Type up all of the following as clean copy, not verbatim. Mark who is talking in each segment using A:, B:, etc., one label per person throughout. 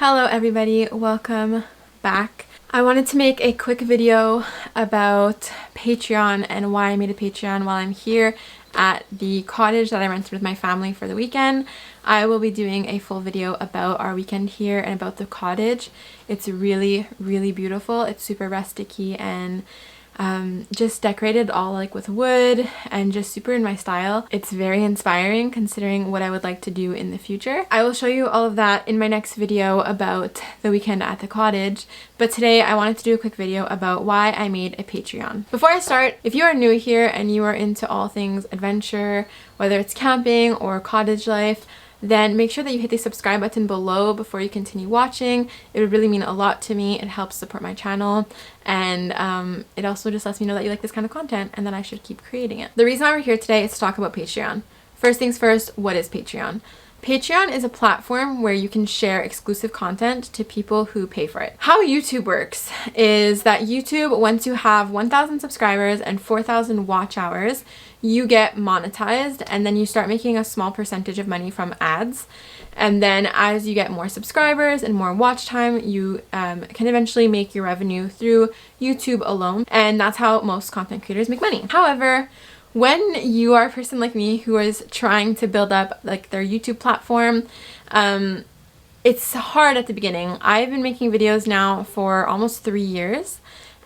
A: Hello everybody, welcome back. I wanted to make a quick video about Patreon and why I made a Patreon while I'm here at the cottage that I rented with my family for the weekend. I will be doing a full video about our weekend here and about the cottage. It's really beautiful. It's super rustic-y and just decorated all like with wood and just super in my style. It's very inspiring considering what I would like to do in the future. I will show you all of that in my next video about the weekend at the cottage, but today I wanted to do a quick video about why I made a Patreon. Before I start, if you are new here and you are into all things adventure, whether it's camping or cottage life, then make sure that you hit the subscribe button below before you continue watching. It would really mean a lot to me. It helps support my channel, and it also just lets me know that you like this kind of content and that I should keep creating it. The reason why we're here today is to talk about Patreon. First things first, what is Patreon? Patreon is a platform where you can share exclusive content to people who pay for it. How YouTube works is that YouTube, once you have 1,000 subscribers and 4,000 watch hours, you get monetized, and then you start making a small percentage of money from ads. And then as you get more subscribers and more watch time, you can eventually make your revenue through YouTube alone. And that's how most content creators make money. However, when you are a person like me who is trying to build up like their YouTube platform, it's hard at the beginning. I've been making videos now for almost 3 years.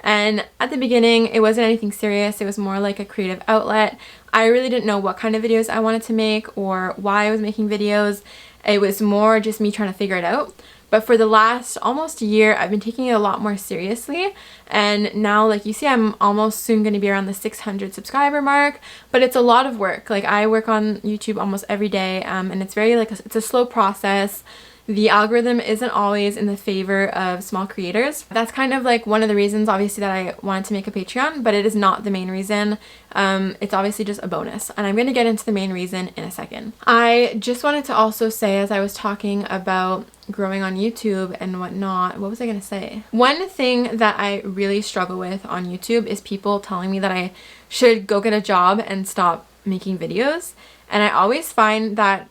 A: And at the beginning, it wasn't anything serious. It was more like a creative outlet. I really didn't know what kind of videos I wanted to make or why I was making videos. It was more just me trying to figure it out. But for the last almost year, I've been taking it a lot more seriously. And now, like you see, I'm almost soon going to be around the 600 subscriber mark. But it's a lot of work. Like, I work on YouTube almost every day, and it's very it's a slow process. The algorithm isn't always in the favor of small creators. That's kind of like one of the reasons, obviously, that I wanted to make a Patreon, but it is not the main reason. It's obviously just a bonus, and I'm going to get into the main reason in a second. I just wanted to also say, as I was talking about growing on YouTube and whatnot, what was I going to say? One thing that I really struggle with on YouTube is people telling me that I should go get a job and stop making videos, and I always find that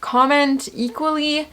A: comment equally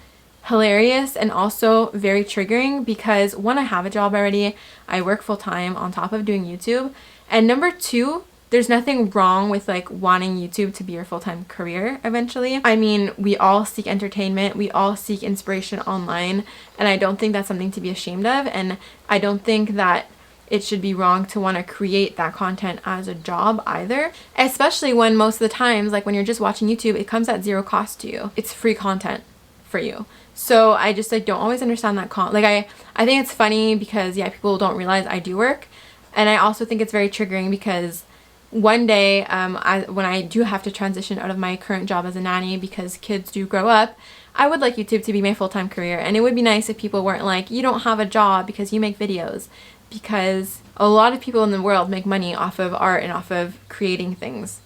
A: hilarious and also very triggering because, one, I have a job already, I work full-time on top of doing YouTube, and number two, there's nothing wrong with like wanting YouTube to be your full-time career eventually. I mean, we all seek entertainment, we all seek inspiration online, and I don't think that's something to be ashamed of, and I don't think that it should be wrong to want to create that content as a job either, especially when most of the times, like when you're just watching YouTube, it comes at zero cost to you. It's free content for you. So I just like don't always understand that I think it's funny because, yeah, people don't realize I do work, and I also think it's very triggering because one day when I do have to transition out of my current job as a nanny because kids do grow up, I would like YouTube to be my full-time career, and it would be nice if people weren't like, you don't have a job because you make videos, because a lot of people in the world make money off of art and off of creating things.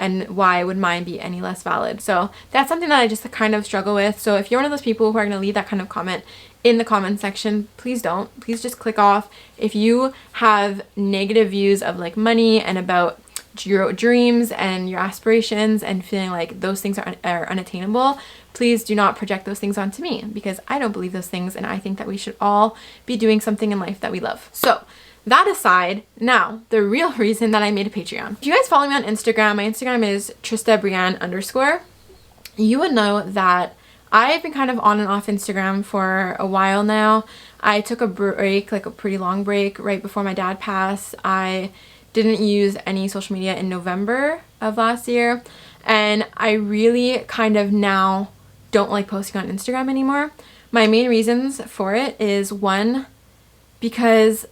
A: And why would mine be any less valid? So that's something that I just kind of struggle with. So if you're one of those people who are going to leave that kind of comment in the comment section, please don't. Please just click off. If you have negative views of like money and about your dreams and your aspirations and feeling like those things are unattainable, please do not project those things onto me, because I don't believe those things, and I think that we should all be doing something in life that we love. So that aside, now the real reason that I made a Patreon. If you guys follow me on Instagram, my Instagram is tristabrianne_. You would know that I've been kind of on and off Instagram for a while now. I took a break, like a pretty long break, right before my dad passed. I didn't use any social media in November of last year, and I really kind of now don't like posting on Instagram anymore. My main reasons for it is, one, because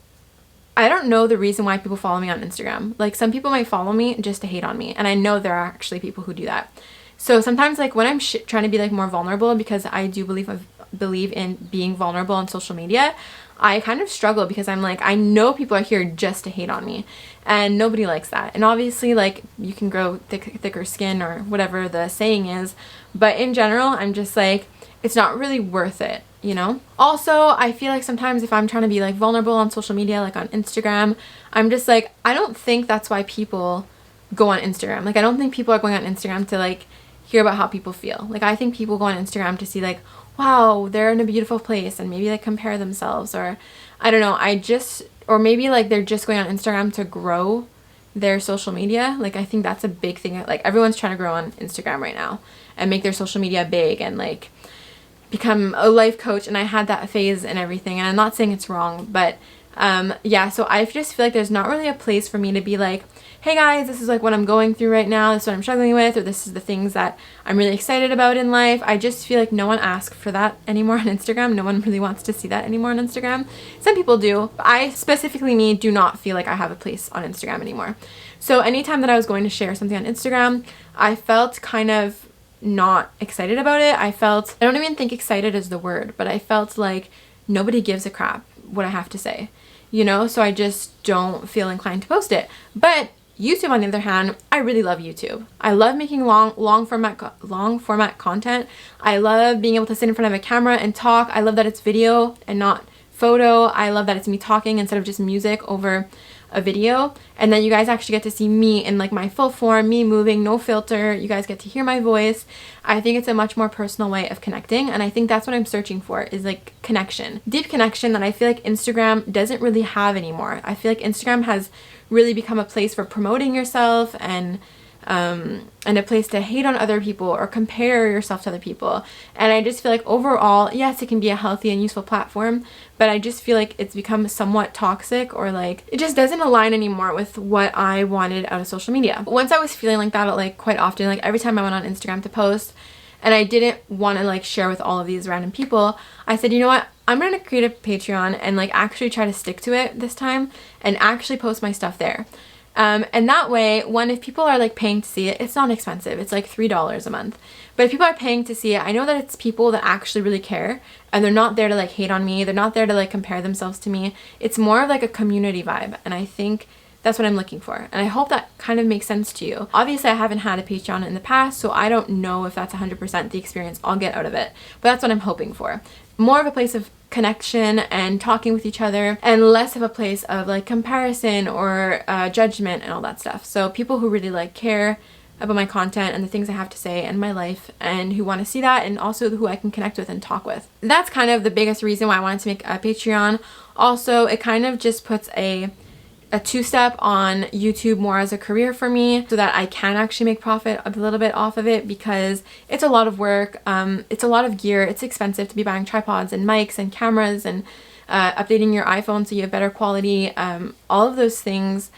A: I don't know the reason why people follow me on Instagram. Like, some people might follow me just to hate on me, and I know there are actually people who do that. So sometimes, like, when I'm trying to be like more vulnerable, because I do believe in being vulnerable on social media, I kind of struggle because I'm like, I know people are here just to hate on me, and nobody likes that. And obviously, like, you can grow thicker skin or whatever the saying is, but in general, I'm just like, it's not really worth it, you know? Also, I feel like sometimes if I'm trying to be like vulnerable on social media, like on Instagram, I'm just like, I don't think that's why people go on Instagram. Like, I don't think people are going on Instagram to like hear about how people feel. Like, I think people go on Instagram to see like, wow, they're in a beautiful place, and maybe like compare themselves, or I don't know, or maybe like they're just going on Instagram to grow their social media. Like, I think that's a big thing. Like, everyone's trying to grow on Instagram right now and make their social media big and like become a life coach, and I had that phase and everything, and I'm not saying it's wrong, but yeah, so I just feel like there's not really a place for me to be like, hey guys, this is like what I'm going through right now, this is what I'm struggling with, or this is the things that I'm really excited about in life. I just feel like no one asks for that anymore on Instagram. No one really wants to see that anymore on Instagram. Some people do, but I specifically, me, do not feel like I have a place on Instagram anymore. So anytime that I was going to share something on Instagram, I felt kind of not excited about it. I don't even think excited is the word, but I felt like nobody gives a crap what I have to say, you know? So I just don't feel inclined to post it. But YouTube, on the other hand, I really love YouTube. I love making long format content. I love being able to sit in front of a camera and talk. I love that it's video and not photo. I love that it's me talking instead of just music over a video, and then you guys actually get to see me in like my full form, me moving, no filter. You guys get to hear my voice. I think it's a much more personal way of connecting, and I think that's what I'm searching for, is like connection, deep connection that I feel like Instagram doesn't really have anymore. I feel like Instagram has really become a place for promoting yourself and a place to hate on other people or compare yourself to other people. And I just feel like overall, yes, it can be a healthy and useful platform, but I just feel like it's become somewhat toxic, or like it just doesn't align anymore with what I wanted out of social media. Once I was feeling like that, like quite often, like every time I went on Instagram to post and I didn't want to like share with all of these random people, I said, you know what, I'm gonna create a Patreon and like actually try to stick to it this time and actually post my stuff there. And that way, if people are like paying to see it, it's not expensive. It's like $3 a month. But if people are paying to see it, I know that it's people that actually really care, and they're not there to like hate on me. They're not there to like compare themselves to me. It's more of like a community vibe. And I think that's what I'm looking for. And I hope that kind of makes sense to you. Obviously, I haven't had a Patreon in the past, so I don't know if that's 100% the experience I'll get out of it. But that's what I'm hoping for. More of a place of connection and talking with each other, and less of a place of like comparison or judgment and all that stuff. So people who really like care about my content and the things I have to say and my life, and who want to see that, and also who I can connect with and talk with. That's kind of the biggest reason why I wanted to make a Patreon. Also, it kind of just puts a two-step on YouTube more as a career for me, so that I can actually make profit a little bit off of it, because it's a lot of work, it's a lot of gear, it's expensive to be buying tripods and mics and cameras and updating your iPhone so you have better quality, all of those things.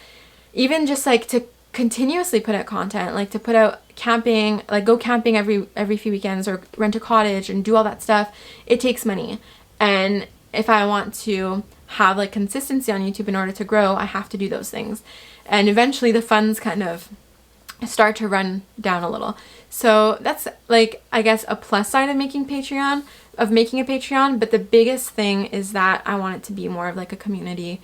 A: Even just like to continuously put out content, like to put out camping, like go camping every few weekends, or rent a cottage and do all that stuff, it takes money. And if I want to have like consistency on YouTube in order to grow, I have to do those things. And eventually the funds kind of start to run down a little. So that's like, I guess, a plus side of making a Patreon. But the biggest thing is that I want it to be more of like a community.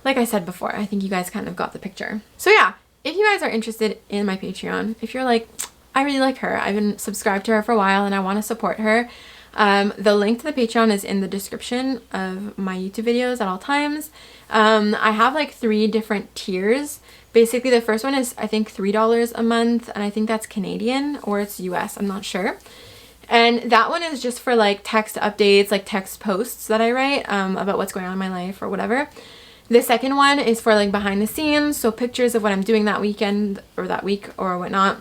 A: Like I said before, I think you guys kind of got the picture. So yeah, if you guys are interested in my Patreon, if you're like, I really like her, I've been subscribed to her for a while and I want to support her, the link to the Patreon is in the description of my YouTube videos at all times. I have like 3 different tiers. Basically, the first one is I think $3 a month, and I think that's Canadian or it's US, I'm not sure. And that one is just for like text updates, like text posts that I write about what's going on in my life or whatever. The second one is for like behind the scenes, so pictures of what I'm doing that weekend or that week or whatnot.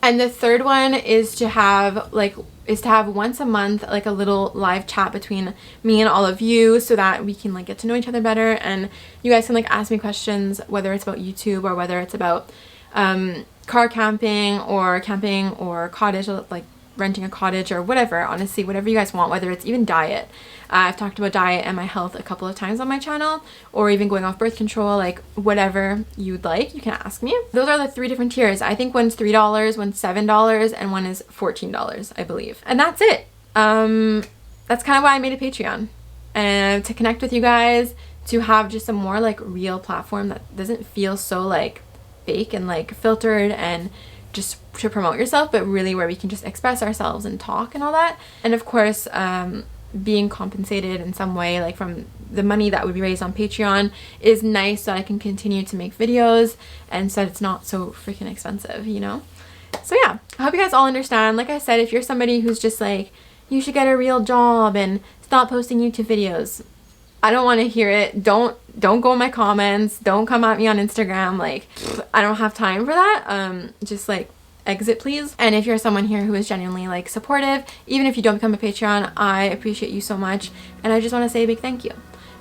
A: And the third one is to have once a month like a little live chat between me and all of you, so that we can like get to know each other better, and you guys can like ask me questions, whether it's about YouTube or whether it's about car camping or cottage, like renting a cottage or whatever. Honestly, whatever you guys want, whether it's even diet. I've talked about diet and my health a couple of times on my channel, or even going off birth control, like whatever you'd like, you can ask me. Those are the 3 different tiers. I think one's $3, one's $7, and one is $14, I believe. And that's it. That's kind of why I made a Patreon, and to connect with you guys, to have just a more like real platform that doesn't feel so like fake and like filtered and just to promote yourself, but really where we can just express ourselves and talk and all that. And of course, being compensated in some way, like from the money that would be raised on Patreon, is nice, so I can continue to make videos and so it's not so freaking expensive, you know? So yeah, I hope you guys all understand. Like I said, if you're somebody who's just like, you should get a real job and stop posting YouTube videos, I don't want to hear it. Don't go in my comments. Don't come at me on Instagram. Like, I don't have time for that. Just like exit, please. And if you're someone here who is genuinely like supportive, even if you don't become a Patreon, I appreciate you so much. And I just want to say a big thank you.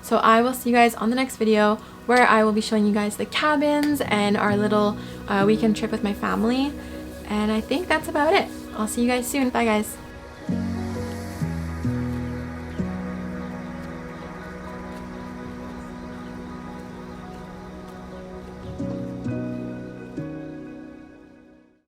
A: So I will see you guys on the next video, where I will be showing you guys the cabins and our little weekend trip with my family. And I think that's about it. I'll see you guys soon. Bye guys.